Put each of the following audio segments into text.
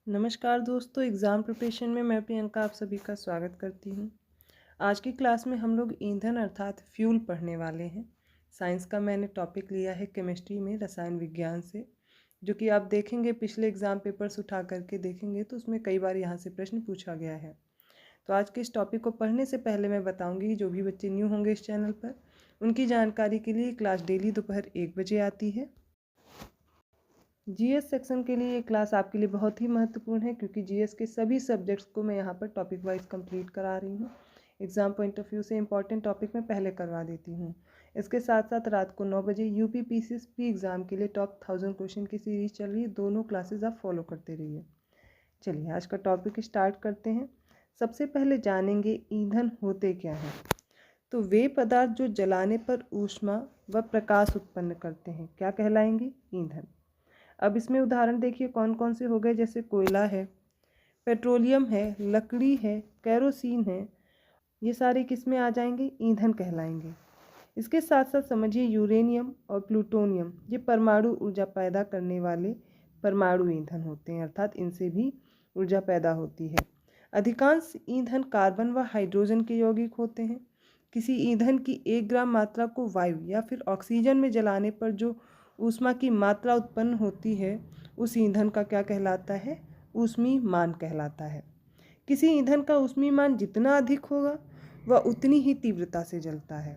नमस्कार दोस्तों, exam preparation में मैं प्रियंका आप सभी का स्वागत करती हूँ। आज की क्लास में हम लोग ईंधन अर्थात फ्यूल पढ़ने वाले हैं। साइंस का मैंने टॉपिक लिया है केमिस्ट्री में रसायन विज्ञान से, जो कि आप देखेंगे पिछले एग्ज़ाम पेपर्स उठा करके देखेंगे तो उसमें कई बार यहाँ से प्रश्न पूछा गया है। तो आज के इस टॉपिक को पढ़ने से पहले मैं बताऊँगी जो भी बच्चे न्यू होंगे इस चैनल पर, उनकी जानकारी के लिए क्लास डेली दोपहर 1 बजे आती है। जीएस सेक्शन के लिए ये क्लास आपके लिए बहुत ही महत्वपूर्ण है, क्योंकि जीएस के सभी सब्जेक्ट्स को मैं यहाँ पर टॉपिक वाइज कंप्लीट करा रही हूँ। एग्ज़ाम पॉइंट ऑफ व्यू से इंपॉर्टेंट टॉपिक मैं पहले करवा देती हूँ। इसके साथ साथ रात को 9 बजे यूपी पीसीएस प्री एग्ज़ाम के लिए टॉप 1000 क्वेश्चन की सीरीज चल रही है। दोनों क्लासेज आप फॉलो करते रहिए। चलिए आज का टॉपिक स्टार्ट करते हैं। सबसे पहले जानेंगे ईंधन होते क्या हैं। तो वे पदार्थ जो जलाने पर ऊष्मा व प्रकाश उत्पन्न करते हैं क्या कहलाएंगे? ईंधन। अब इसमें उदाहरण देखिए कौन कौन से हो गए, जैसे कोयला है, पेट्रोलियम है, लकड़ी है, केरोसिन है। ये सारे किस में आ जाएंगे? ईंधन कहलाएंगे। इसके साथ साथ समझिए यूरेनियम और प्लूटोनियम ये परमाणु ऊर्जा पैदा करने वाले परमाणु ईंधन होते हैं, अर्थात इनसे भी ऊर्जा पैदा होती है। अधिकांश ईंधन कार्बन व हाइड्रोजन के यौगिक होते हैं। किसी ईंधन की 1 ग्राम मात्रा को वायु या फिर ऑक्सीजन में जलाने पर जो ऊष्मा की मात्रा उत्पन्न होती है उस ईंधन का क्या कहलाता है? ऊष्मीमान कहलाता है। किसी ईंधन का ऊष्मीमान जितना अधिक होगा वह उतनी ही तीव्रता से जलता है।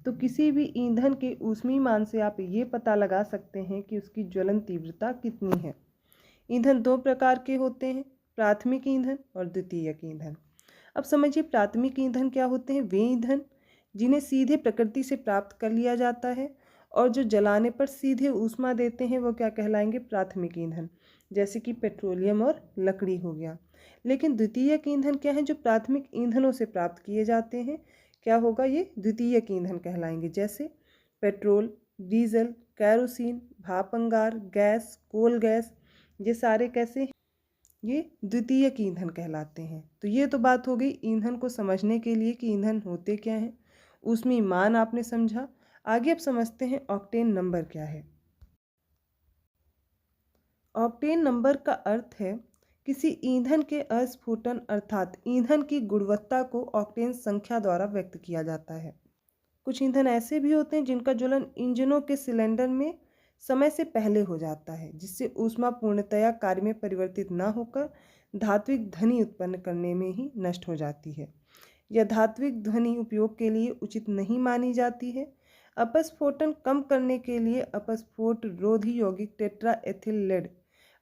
तो किसी भी ईंधन के ऊष्मीमान से आप ये पता लगा सकते हैं कि उसकी ज्वलन तीव्रता कितनी है। ईंधन 2 प्रकार के होते हैं, प्राथमिक ईंधन और द्वितीयक ईंधन। अब समझिए प्राथमिक ईंधन क्या होते हैं? वे ईंधन जिन्हें सीधे प्रकृति से प्राप्त कर लिया जाता है और जो जलाने पर सीधे ऊष्मा देते हैं वो क्या कहलाएंगे? प्राथमिक ईंधन, जैसे कि पेट्रोलियम और लकड़ी हो गया। लेकिन द्वितीयक ईंधन क्या है? जो प्राथमिक ईंधनों से प्राप्त किए जाते हैं, क्या होगा? ये द्वितीयक ईंधन कहलाएंगे, जैसे पेट्रोल, डीजल, कैरोसिन, भाप अंगार, गैस, कोल गैस। ये सारे कैसे हैं? ये द्वितीयक ईंधन कहलाते हैं। तो ये तो बात हो गई ईंधन को समझने के लिए कि ईंधन होते क्या हैं। ऊष्मीमान आपने समझा। आगे अब समझते हैं ऑक्टेन नंबर क्या है। ऑक्टेन नंबर का अर्थ है किसी ईंधन के अस्फुटन अर्थात ईंधन की गुणवत्ता को ऑक्टेन संख्या द्वारा व्यक्त किया जाता है। कुछ ईंधन ऐसे भी होते हैं जिनका ज्वलन इंजनों के सिलेंडर में समय से पहले हो जाता है, जिससे ऊष्मा पूर्णतया कार्य में परिवर्तित न होकर धात्विक ध्वनि उत्पन्न करने में ही नष्ट हो जाती है। यह धात्विक ध्वनि उपयोग के लिए उचित नहीं मानी जाती है। अपस्फोटन कम करने के लिए अपस्फोट रोधी यौगिक टेट्रा एथिल लेड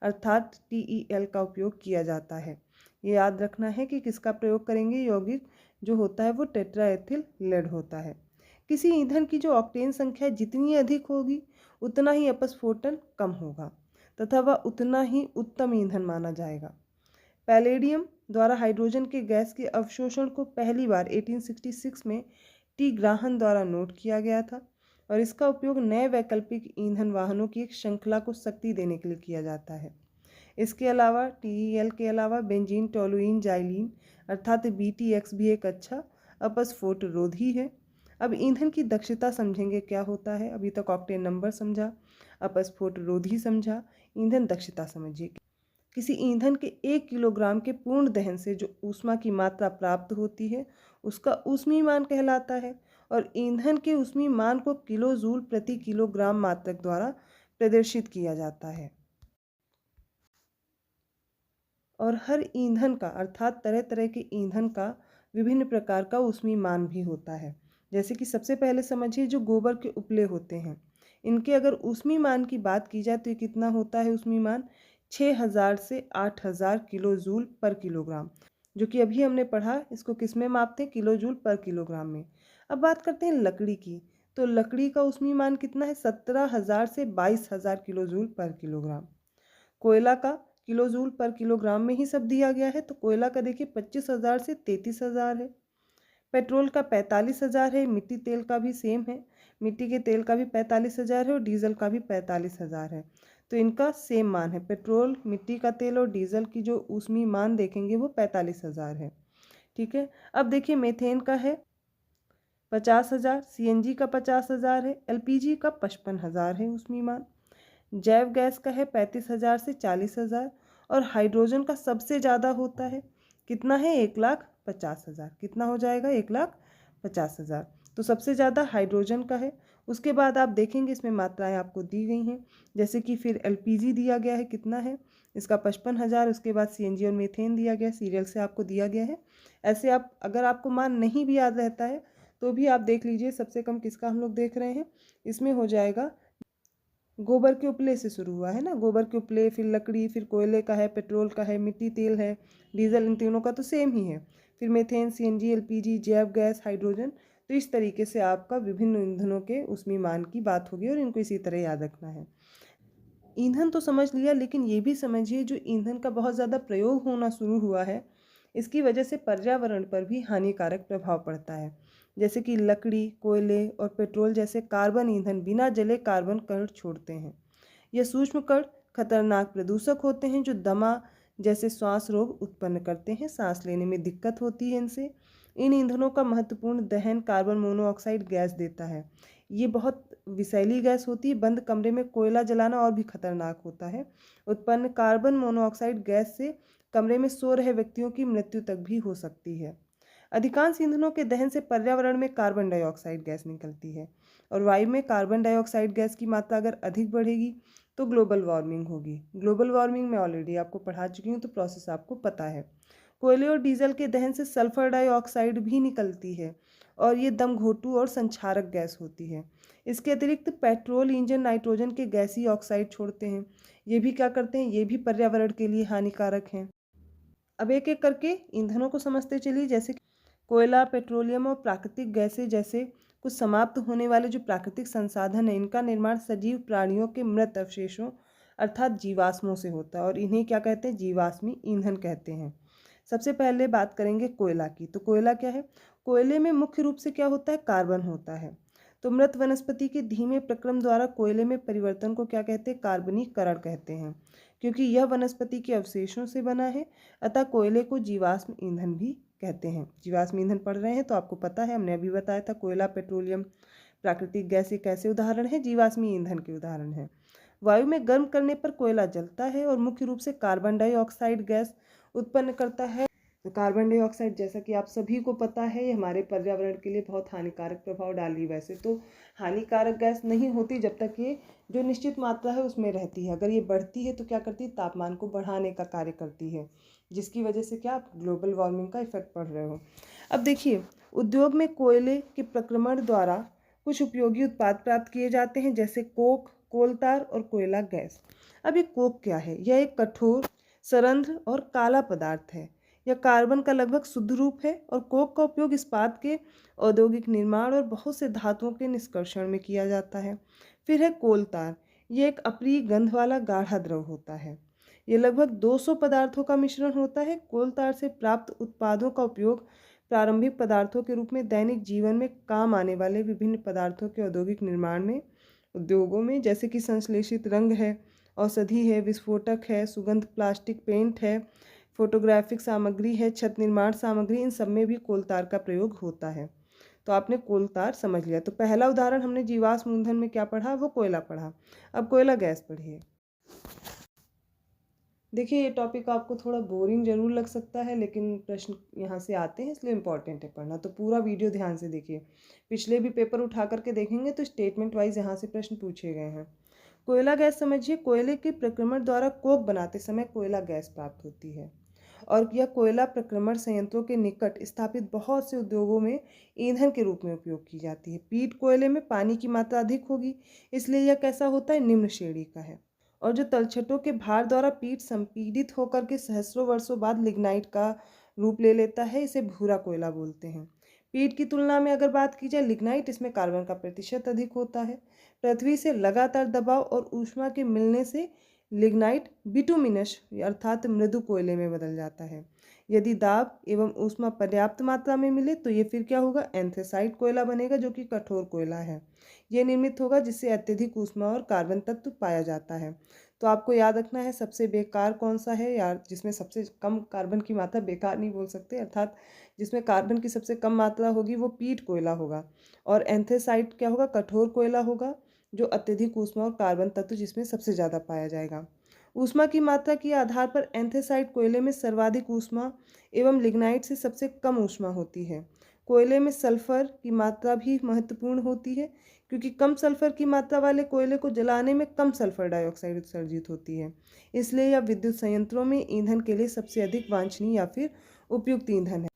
अर्थात TEL का उपयोग किया जाता है। ये याद रखना है कि किसका प्रयोग करेंगे? यौगिक जो होता है वो टेट्रा एथिल लेड होता है। किसी ईंधन की जो ऑक्टेन संख्या जितनी अधिक होगी उतना ही अपस्फोटन कम होगा तथा वह उतना ही उत्तम ईंधन माना जाएगा। पैलेडियम द्वारा हाइड्रोजन के गैस के अवशोषण को पहली बार 1866 में टी ग्राहम द्वारा नोट किया गया था और इसका उपयोग नए वैकल्पिक ईंधन वाहनों की एक श्रृंखला को शक्ति देने के लिए किया जाता है। इसके अलावा TEL के अलावा बेंजीन टोलुइन जाइलिन अर्थात BTX भी एक अच्छा अपस्फोट रोधी है। अब ईंधन की दक्षता समझेंगे क्या होता है। अभी तक ऑक्टेन नंबर समझा, अपस्फोट रोधी समझा, ईंधन दक्षता समझिए। किसी ईंधन के 1 किलोग्राम के पूर्ण दहन से जो ऊष्मा की मात्रा प्राप्त होती है उसका ऊष्मीमान कहलाता है और ईंधन के ऊष्मीमान को किलो जूल प्रति किलोग्राम मात्रक द्वारा प्रदर्शित किया जाता है। और हर ईंधन का अर्थात तरह तरह के ईंधन का विभिन्न प्रकार का ऊष्मीमान भी होता है। जैसे कि सबसे पहले समझिए जो गोबर के उपले होते हैं, इनके अगर ऊष्मीमान की बात की जाए तो ये कितना होता है? ऊष्मीमान 6000 से 8000 किलो जूल पर किलोग्राम, जो कि अभी हमने पढ़ा। इसको किस में मापते हैं? किलो जूल पर किलोग्राम में। अब बात करते हैं लकड़ी की, तो लकड़ी का ऊष्मीमान कितना है? 17000 से 22000 किलो जूल पर किलोग्राम। कोयला का किलो जूल पर किलोग्राम में ही सब दिया गया है, तो कोयला का देखिए 25,000 से 33,000 है। पेट्रोल का 45,000 है। मिट्टी तेल का भी सेम है, मिट्टी के तेल का भी 45,000 है और डीजल का भी 45,000 है। तो इनका सेम मान है। पेट्रोल, मिट्टी का तेल और डीजल की जो ऊष्मी मान देखेंगे वो 45,000 है। ठीक है। अब देखिए मेथेन का है 50,000, CNG का 50,000 है, LPG का 55,000 है ऊष्मी मान। जैव गैस का है 35,000 से 40,000 और हाइड्रोजन का सबसे ज़्यादा होता है, कितना है 1,50,000। कितना हो जाएगा 1,50,000। तो सबसे ज़्यादा हाइड्रोजन का है। उसके बाद आप देखेंगे इसमें मात्राएं आपको दी गई हैं, जैसे कि फिर एलपीजी दिया गया है, कितना है इसका 55,000। उसके बाद सीएनजी और मीथेन दिया गया है, सीरियल से आपको दिया गया है। ऐसे आप अगर आपको मान नहीं भी याद रहता है तो भी आप देख लीजिए सबसे कम किसका हम लोग देख रहे हैं। इसमें हो जाएगा गोबर के उपले से शुरू हुआ है ना, गोबर के उपले, फिर लकड़ी, फिर कोयले का है, पेट्रोल का है, मिट्टी तेल है, डीजल, इन तीनों का तो सेम ही है। फिर मीथेन, सीएनजी, एलपीजी, जैव गैस, हाइड्रोजन। तो इस तरीके से आपका विभिन्न ईंधनों के उसमें मान की बात होगी और इनको इसी तरह याद रखना है। ईंधन तो समझ लिया, लेकिन ये भी समझिए जो ईंधन का बहुत ज़्यादा प्रयोग होना शुरू हुआ है इसकी वजह से पर्यावरण पर भी हानिकारक प्रभाव पड़ता है। जैसे कि लकड़ी, कोयले और पेट्रोल जैसे कार्बन ईंधन बिना जले कार्बन कण छोड़ते हैं। ये सूक्ष्म कण खतरनाक प्रदूषक होते हैं जो दमा जैसे श्वास रोग उत्पन्न करते हैं, सांस लेने में दिक्कत होती है इनसे। इन ईंधनों का महत्वपूर्ण दहन कार्बन मोनोऑक्साइड गैस देता है। ये बहुत विषैली गैस होती है, बंद कमरे में कोयला जलाना और भी खतरनाक होता है। उत्पन्न कार्बन मोनोऑक्साइड गैस से कमरे में सो रहे व्यक्तियों की मृत्यु तक भी हो सकती है। अधिकांश ईंधनों के दहन से पर्यावरण में कार्बन डाइऑक्साइड गैस निकलती है और वायु में कार्बन डाइऑक्साइड गैस की मात्रा अगर अधिक बढ़ेगी तो ग्लोबल वार्मिंग होगी। ग्लोबल वार्मिंग मैं ऑलरेडी आपको पढ़ा चुकी हूँ, तो प्रोसेस आपको पता है। कोयले और डीजल के दहन से सल्फर डाइऑक्साइड भी निकलती है और ये दम घोटू और संक्षारक गैस होती है। इसके अतिरिक्त पेट्रोल इंजन नाइट्रोजन के गैसीय ऑक्साइड छोड़ते हैं। ये भी क्या करते हैं, ये भी पर्यावरण के लिए हानिकारक हैं। अब एक एक करके ईंधनों को समझते चलिए। जैसे कोयला, पेट्रोलियम और प्राकृतिक गैसें जैसे कुछ समाप्त होने वाले जो प्राकृतिक संसाधन हैं, इनका निर्माण सजीव प्राणियों के मृत अवशेषों अर्थात जीवाश्मों से होता है और इन्हें क्या कहते हैं, जीवाश्मी ईंधन कहते हैं। सबसे पहले बात करेंगे कोयला की। तो कोयला क्या है, कोयले में मुख्य रूप से क्या होता है, कार्बन होता है। तो मृत वनस्पति के धीमे प्रक्रम द्वारा कोयले में परिवर्तन को क्या कहते हैं, कार्बनीकरण कहते हैं। क्योंकि यह वनस्पति के अवशेषों से बना है अतः कोयले को जीवाश्म ईंधन भी कहते हैं। जीवाश्म ईंधन पढ़ रहे हैं तो आपको पता है, हमने अभी बताया था कोयला, पेट्रोलियम, प्राकृतिक गैस ये कैसे उदाहरण है, जीवाश्मी ईंधन के उदाहरण हैं। वायु में गर्म करने पर कोयला जलता है और मुख्य रूप से कार्बन डाइऑक्साइड गैस उत्पन्न करता है। तो कार्बन डाइऑक्साइड जैसा कि आप सभी को पता है ये हमारे पर्यावरण के लिए बहुत हानिकारक प्रभाव डाली। वैसे तो हानिकारक गैस नहीं होती जब तक ये जो निश्चित मात्रा है उसमें रहती है। अगर ये बढ़ती है तो क्या करती है, तापमान को बढ़ाने का कार्य करती है, जिसकी वजह से क्या आप ग्लोबल वार्मिंग का इफेक्ट पड़ रहे हो। अब देखिए, उद्योग में कोयले के प्रक्रमण द्वारा कुछ उपयोगी उत्पाद प्राप्त किए जाते हैं, जैसे कोक, कोलतार और कोयला गैस। अब ये कोक क्या है, यह एक कठोर, सरंध्र और काला पदार्थ है। यह कार्बन का लगभग शुद्ध रूप है और कोक का उपयोग इस्पात के औद्योगिक निर्माण और बहुत से धातुओं के निष्कर्षण में किया जाता है। फिर है कोलतार, ये एक अप्रिय गंध वाला गाढ़ा द्रव होता है। ये लगभग 200 पदार्थों का मिश्रण होता है। कोलतार से प्राप्त उत्पादों का उपयोग प्रारंभिक पदार्थों के रूप में दैनिक जीवन में काम आने वाले विभिन्न पदार्थों के औद्योगिक निर्माण में, उद्योगों में, जैसे कि संश्लेषित रंग है, औषधि है, विस्फोटक है, सुगंध प्लास्टिक पेंट है, फोटोग्राफिक सामग्री है, छत निर्माण सामग्री, इन सब में भी कोलतार का प्रयोग होता है। तो आपने कोलतार समझ लिया। तो पहला उदाहरण हमने जीवाश्म ईंधन में क्या पढ़ा, वो कोयला पढ़ा। अब कोयला गैस पढ़िए। देखिए ये टॉपिक आपको थोड़ा बोरिंग जरूर लग सकता है, लेकिन प्रश्न यहाँ से आते हैं इसलिए इम्पॉर्टेंट है पढ़ना। तो पूरा वीडियो ध्यान से देखिए। पिछले भी पेपर उठा करके देखेंगे तो स्टेटमेंट वाइज यहाँ से प्रश्न पूछे गए हैं। कोयला गैस समझिए, कोयले के प्रक्रमण द्वारा कोक बनाते समय कोयला गैस प्राप्त होती है और यह कोयला प्रक्रमण संयंत्रों के निकट स्थापित बहुत से उद्योगों में ईंधन के रूप में उपयोग की जाती है। पीट कोयले में पानी की मात्रा अधिक होगी, इसलिए यह कैसा होता है, निम्न श्रेणी का है। और जो तलछटों के भार द्वारा पीट संपीड़ित होकर के सहस्रों वर्षों बाद लिग्नाइट का रूप ले लेता है, इसे भूरा कोयला बोलते हैं। पीट की तुलना में अगर बात की जाए लिग्नाइट, इसमें कार्बन का प्रतिशत अधिक होता है। पृथ्वी से लगातार दबाव और ऊष्मा के मिलने से लिग्नाइट बिटुमिनस अर्थात मृदु कोयले में बदल जाता है। यदि दाब एवं ऊष्मा पर्याप्त मात्रा में मिले तो ये फिर क्या होगा, एंथ्रेसाइट कोयला बनेगा, जो कि कठोर कोयला है। यह निर्मित होगा जिससे अत्यधिक ऊष्मा और कार्बन तत्व पाया जाता है। तो आपको याद रखना है सबसे बेकार कौन सा है यार, जिसमें सबसे कम कार्बन की मात्रा, बेकार नहीं बोल सकते, अर्थात जिसमें कार्बन की सबसे कम मात्रा होगी वो पीट कोयला होगा। और एंथ्रेसाइट क्या होगा, कठोर कोयला होगा। जो अत्यधिक ऊष्मा और कार्बन तत्व जिसमें सबसे ज़्यादा पाया जाएगा। ऊष्मा की मात्रा के आधार पर एंथ्रेसाइट कोयले में सर्वाधिक ऊष्मा एवं लिग्नाइट से सबसे कम ऊष्मा होती है। कोयले में सल्फर की मात्रा भी महत्वपूर्ण होती है, क्योंकि कम सल्फर की मात्रा वाले कोयले को जलाने में कम सल्फर डाइऑक्साइड उत्सर्जित होती है, इसलिए यह विद्युत संयंत्रों में ईंधन के लिए सबसे अधिक वांछनीय या फिर उपयुक्त ईंधन है।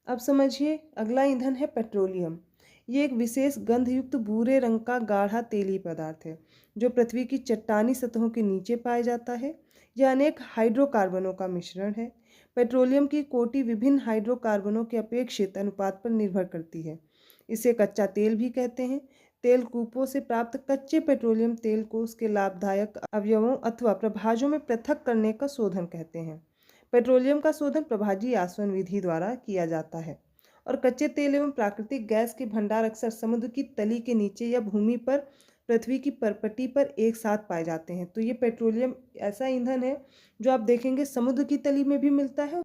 अब समझिए, अगला ईंधन है पेट्रोलियम। ये एक विशेष गंधयुक्त भूरे रंग का गाढ़ा तेलीय पदार्थ है जो पृथ्वी की चट्टानी सतहों के नीचे पाया जाता है। यह अनेक हाइड्रोकार्बनों का मिश्रण है। पेट्रोलियम की कोटि विभिन्न हाइड्रोकार्बनों के अपेक्षित अनुपात पर निर्भर करती है। इसे कच्चा तेल भी कहते हैं। तेल कूपों से प्राप्त कच्चे पेट्रोलियम तेल को उसके लाभदायक अवयवों अथवा प्रभाजों में पृथक करने का शोधन कहते हैं। पेट्रोलियम का शोधन प्रभाजी आसवन विधि द्वारा किया जाता है और कच्चे तेल एवं प्राकृतिक गैस के भंडार अक्सर समुद्र की तली के नीचे या भूमि पर पृथ्वी की परपटी पर एक साथ पाए जाते हैं। तो ये पेट्रोलियम ऐसा ईंधन है जो आप देखेंगे समुद्र की तली में भी मिलता है,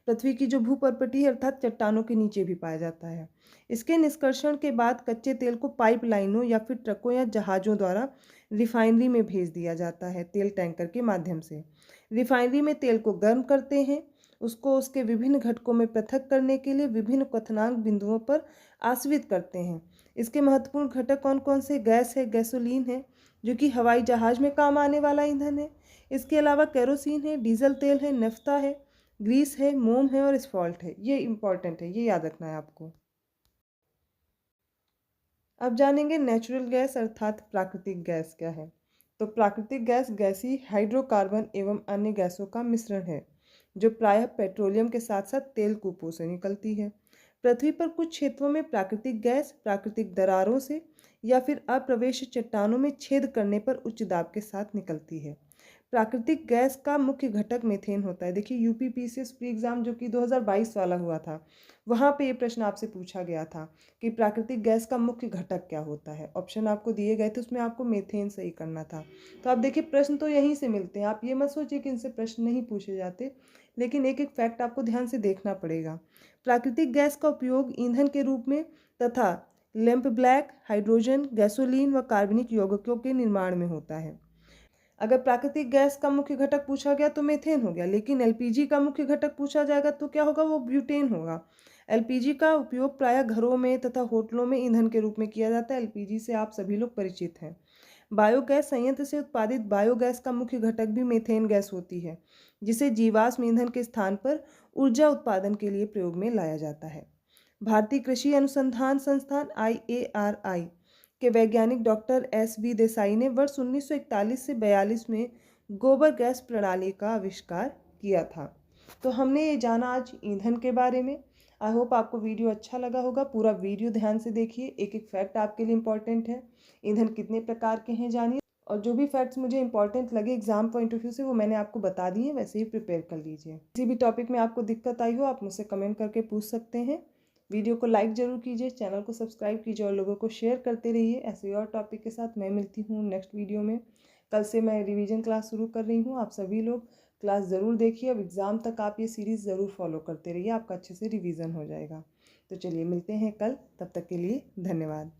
पृथ्वी की जो भूपर्पटी है अर्थात चट्टानों के नीचे भी पाया जाता है। इसके निष्कर्षण के बाद कच्चे तेल को पाइप लाइनों या फिर ट्रकों या जहाज़ों द्वारा रिफाइनरी में भेज दिया जाता है तेल टैंकर के माध्यम से। रिफाइनरी में तेल को गर्म करते हैं, उसको उसके विभिन्न घटकों में पृथक करने के लिए विभिन्न क्वथनांक बिंदुओं पर आश्रित करते हैं। इसके महत्वपूर्ण घटक कौन कौन से? गैस है, गैसोलीन है जो कि हवाई जहाज में काम आने वाला ईंधन है। इसके अलावा केरोसिन है, डीजल तेल है, नफ्ता है, ग्रीस है, मोम है और एस्फॉल्ट है। ये इंपॉर्टेंट है, ये याद रखना है आपको। अब जानेंगे नेचुरल गैस अर्थात प्राकृतिक गैस क्या है। तो प्राकृतिक गैस गैसीय हाइड्रोकार्बन एवं अन्य गैसों का मिश्रण है जो प्रायः पेट्रोलियम के साथ साथ तेल कूपों से निकलती है। पृथ्वी पर कुछ क्षेत्रों में प्राकृतिक गैस प्राकृतिक दरारों से या फिर अप्रवेश चट्टानों में छेद करने पर उच्च दाब के साथ निकलती है। प्राकृतिक गैस का मुख्य घटक मीथेन होता है। देखिए यूपीपीसीएस प्री एग्जाम जो कि 2022 वाला हुआ था, वहाँ पे ये प्रश्न आपसे पूछा गया था कि प्राकृतिक गैस का मुख्य घटक क्या होता है। ऑप्शन आपको दिए गए थे, उसमें आपको मीथेन सही करना था। तो आप देखिए प्रश्न तो यहीं से मिलते हैं, आप ये मत सोचिए कि इनसे प्रश्न नहीं पूछे जाते, लेकिन एक एक फैक्ट आपको ध्यान से देखना पड़ेगा। प्राकृतिक गैस का उपयोग ईंधन के रूप में तथा लैंप ब्लैक, हाइड्रोजन, गैसोलीन व कार्बनिक यौगिकों के निर्माण में होता है। अगर प्राकृतिक गैस का मुख्य घटक पूछा गया तो मीथेन हो गया, लेकिन एलपीजी का मुख्य घटक पूछा जाएगा तो क्या होगा? वो ब्यूटेन होगा। एलपीजी का उपयोग प्रायः घरों में तथा होटलों में ईंधन के रूप में किया जाता है। एलपीजी से आप सभी लोग परिचित हैं। बायोगैस संयंत्र से उत्पादित बायोगैस का मुख्य घटक भी मीथेन गैस होती है, जिसे जीवाश्म ईंधन के स्थान पर ऊर्जा उत्पादन के लिए प्रयोग में लाया जाता है। भारतीय कृषि अनुसंधान संस्थान IARI के वैज्ञानिक डॉक्टर SV देसाई ने वर्ष 1941 से 42 में गोबर गैस प्रणाली का आविष्कार किया था। तो हमने ये जाना आज ईंधन के बारे में। आई होप आपको वीडियो अच्छा लगा होगा। पूरा वीडियो ध्यान से देखिए, एक एक फैक्ट आपके लिए इंपॉर्टेंट है। ईंधन कितने प्रकार के हैं जानिए, और जो भी फैक्ट्स मुझे इंपॉर्टेंट लगे एग्जाम पॉइंट ऑफ व्यू से वो मैंने आपको बता दिए, वैसे ही प्रिपेयर कर लीजिए। किसी भी टॉपिक में आपको दिक्कत आई हो आप मुझसे कमेंट करके पूछ सकते हैं। वीडियो को लाइक ज़रूर कीजिए, चैनल को सब्सक्राइब कीजिए और लोगों को शेयर करते रहिए। ऐसे ही और टॉपिक के साथ मैं मिलती हूँ नेक्स्ट वीडियो में। कल से मैं रिवीजन क्लास शुरू कर रही हूँ, आप सभी लोग क्लास ज़रूर देखिए। अब एग्ज़ाम तक आप ये सीरीज़ ज़रूर फॉलो करते रहिए, आपका अच्छे से रिवीजन हो जाएगा। तो चलिए मिलते हैं कल, तब तक के लिए धन्यवाद।